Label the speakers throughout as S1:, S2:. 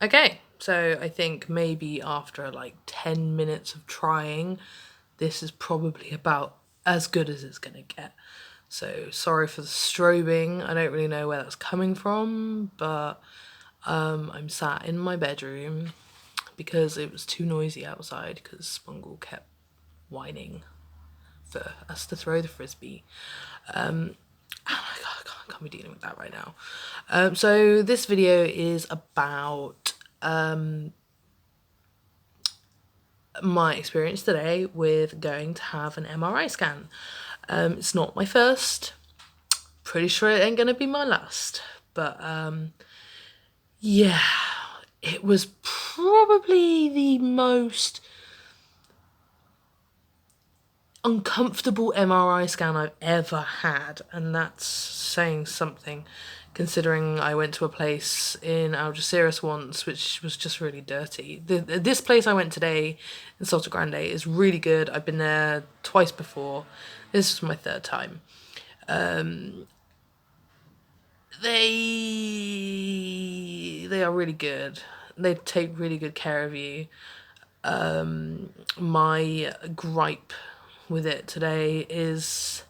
S1: Okay, so I think maybe after like 10 minutes of trying, this is probably about as good as it's gonna get. So sorry for the strobing. I don't really know where that's coming from, but I'm sat in my bedroom because it was too noisy outside because Spungle kept whining for us to throw the frisbee. I can't be dealing with that right now. So this video is about my experience today with going to have an MRI scan. It's not my first. Pretty sure it ain't gonna be my last. But yeah, it was probably the most uncomfortable MRI scan I've ever had, and that's saying something considering I went to a place in Algeciras once which was just really dirty. This place I went today in Salto Grande is really good. I've been there twice before. This was my third time. They are really good. They take really good care of you. My gripe with it today is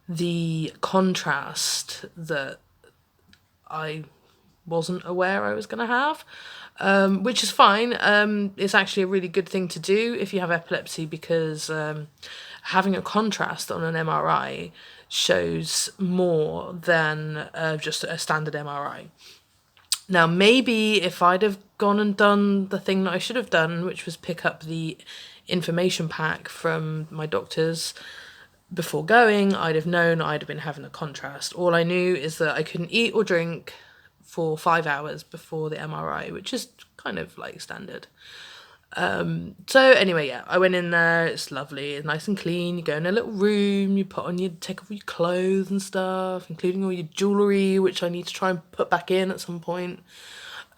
S1: the contrast that I wasn't aware I was going to have, which is fine. It's actually a really good thing to do if you have epilepsy because having a contrast on an MRI shows more than just a standard MRI. Now, maybe if I'd have gone and done the thing that I should have done, which was pick up the information pack from my doctors before going, I'd have known I'd have been having a contrast. All I knew is that I couldn't eat or drink for 5 hours before the MRI, which is kind of like standard. So anyway, yeah, I went in there. It's lovely, it's nice and clean. You go in a little room, you take off your clothes and stuff, including all your jewellery, which I need to try and put back in at some point.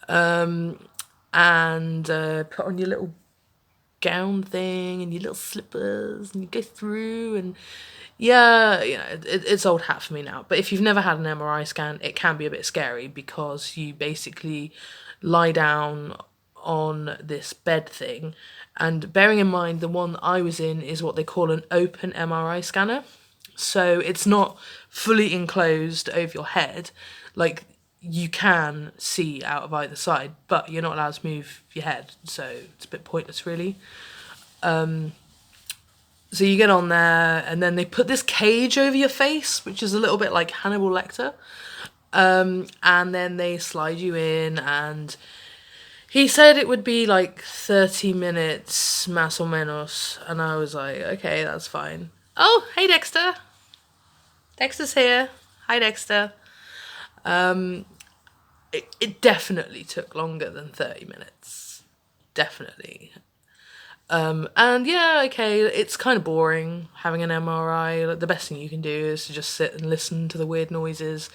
S1: And put on your little gown thing and your little slippers, and you go through, and yeah, you know, it's old hat for me now. But if you've never had an MRI scan, it can be a bit scary because you basically lie down on this bed thing, and bearing in mind the one that I was in is what they call an open MRI scanner, so it's not fully enclosed over your head. Like, you can see out of either side, but you're not allowed to move your head, so it's a bit pointless really. So you get on there, and then they put this cage over your face, which is a little bit like Hannibal Lecter, and then they slide you in, and he said it would be like 30 minutes, más o menos, and I was like, okay, that's fine. Oh, hey Dexter. Dexter's here. Hi Dexter. It definitely took longer than 30 minutes. Definitely. And yeah, okay, it's kind of boring having an MRI. Like, the best thing you can do is to just sit and listen to the weird noises.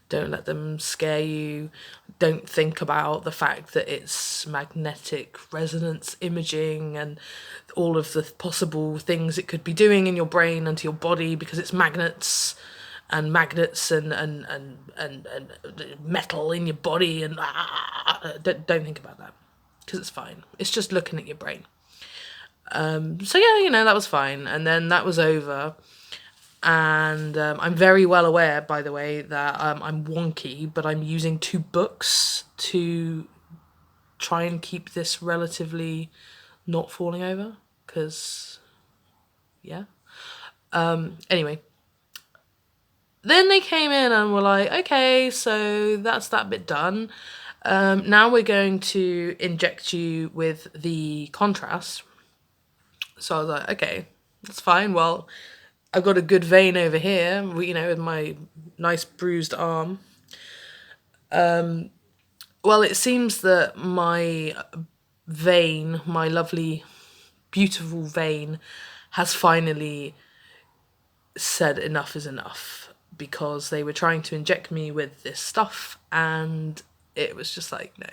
S1: Don't let them scare you. Don't think about the fact that it's magnetic resonance imaging and all of the possible things it could be doing in your brain and to your body because it's magnets and metal in your body, and don't think about that because it's fine. It's just looking at your brain. So yeah, you know, that was fine, and then that was over. And I'm very well aware, by the way, that I'm wonky, but I'm using 2 books to try and keep this relatively not falling over, because, yeah. Anyway, then they came in and were like, okay, so that's that bit done. Now we're going to inject you with the contrast. So I was like, okay, that's fine. Well, I've got a good vein over here, you know, with my nice bruised arm. Well, it seems that my vein, my lovely, beautiful vein, has finally said enough is enough, because they were trying to inject me with this stuff and it was just like, no,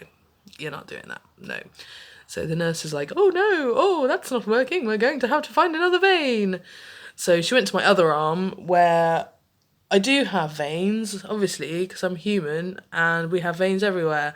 S1: you're not doing that, no. So the nurse is like, oh no, oh, that's not working, we're going to have to find another vein. So she went to my other arm, where I do have veins, obviously, because I'm human and we have veins everywhere.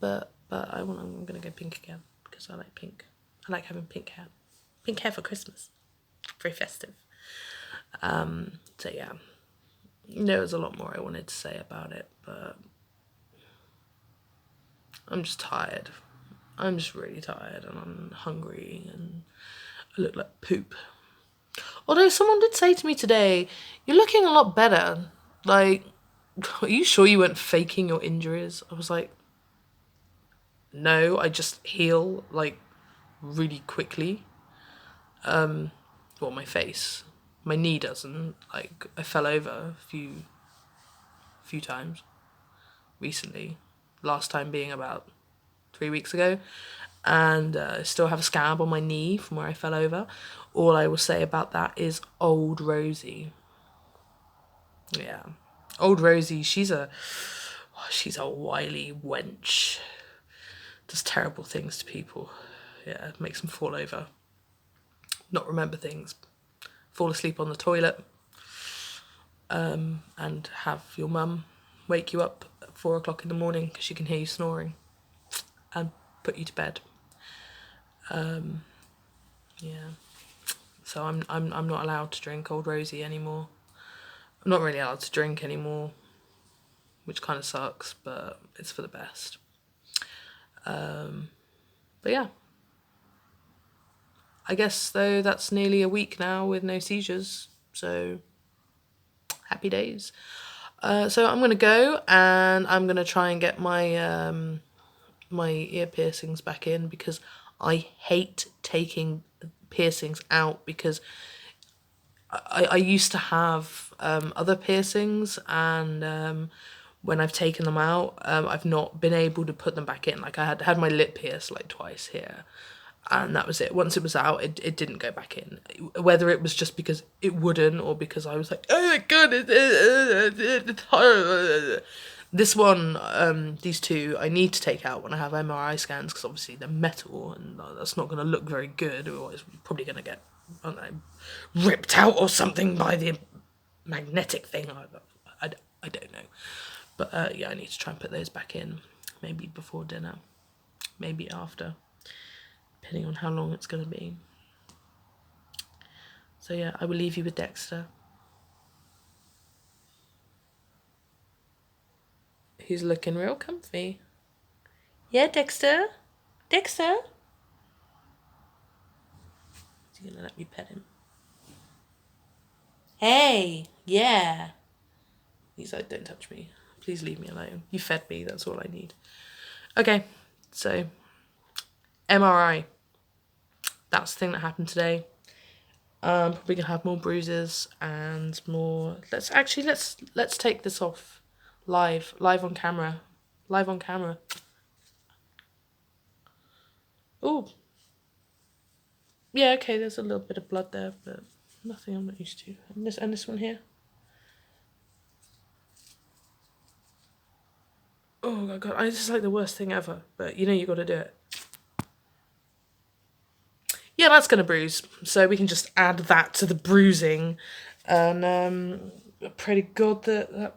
S1: but I'm gonna go pink again because I like pink. I like having pink hair. Pink hair for Christmas. Very festive. So yeah, there was a lot more I wanted to say about it, but I'm just tired. I'm just really tired, and I'm hungry, and I look like poop. Although someone did say to me today, "You're looking a lot better. Like, are you sure you weren't faking your injuries?" I was like, no, I just heal like really quickly. Well, my face, my knee doesn't. Like, I fell over a few times recently. Last time being about 3 weeks ago, and I still have a scab on my knee from where I fell over. All I will say about that is old Rosie. Yeah, old Rosie. She's a wily wench. Does terrible things to people. Yeah, makes them fall over, not remember things, fall asleep on the toilet, and have your mum wake you up at 4 o'clock in the morning because she can hear you snoring, and put you to bed. Yeah. So I'm not allowed to drink Old Rosie anymore. I'm not really allowed to drink anymore, which kind of sucks, but it's for the best. But yeah. I guess, though, that's nearly a week now with no seizures, so happy days. So I'm going to go, and I'm going to try and get my my ear piercings back in, because I hate taking piercings out, because I used to have other piercings, and when I've taken them out, I've not been able to put them back in. Like, I had my lip pierced like twice here, and that was it. Once it was out, it didn't go back in. Whether it was just because it wouldn't, or because I was like, oh my god, it's horrible. This one, these two, I need to take out when I have MRI scans, because obviously they're metal, and that's not going to look very good, or it's probably going to get, I don't know, ripped out or something by the magnetic thing. I don't know. But yeah, I need to try and put those back in, maybe before dinner, maybe after, depending on how long it's going to be. So yeah, I will leave you with Dexter. He's looking real comfy. Yeah, Dexter? Dexter? Is he going to let me pet him? Hey, yeah. He's like, don't touch me. Please leave me alone. You fed me, that's all I need. Okay, so MRI. That's the thing that happened today. Probably gonna have more bruises and more. Let's take this off live on camera. Oh, yeah, okay. There's a little bit of blood there, but nothing I'm not used to. And this one here. Oh my god, this is like the worst thing ever. But you got to do it. Yeah, that's gonna bruise. So we can just add that to the bruising, and pray to God that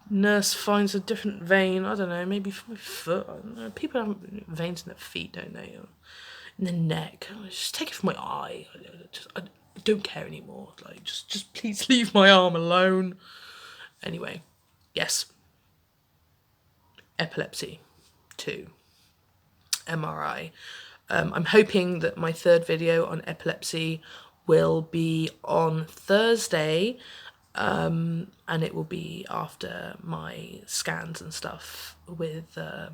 S1: nurse finds a different vein. I don't know, maybe for my foot. I don't know. People have veins in their feet, don't they? Or in their neck. Just take it from my eye. I don't care anymore. Like, just please leave my arm alone. Anyway, yes. Epilepsy 2. MRI. I'm hoping that my third video on epilepsy will be on Thursday, and it will be after my scans and stuff with the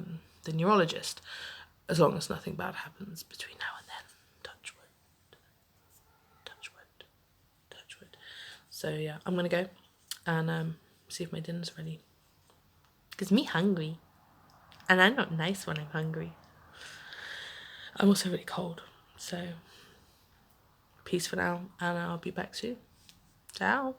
S1: neurologist, as long as nothing bad happens between now and then. Touch wood. Touch wood. Touch wood. So yeah, I'm gonna go and see if my dinner's ready. Because me hungry. And I'm not nice when I'm hungry. I'm also really cold, so peace for now, and I'll be back soon. Ciao.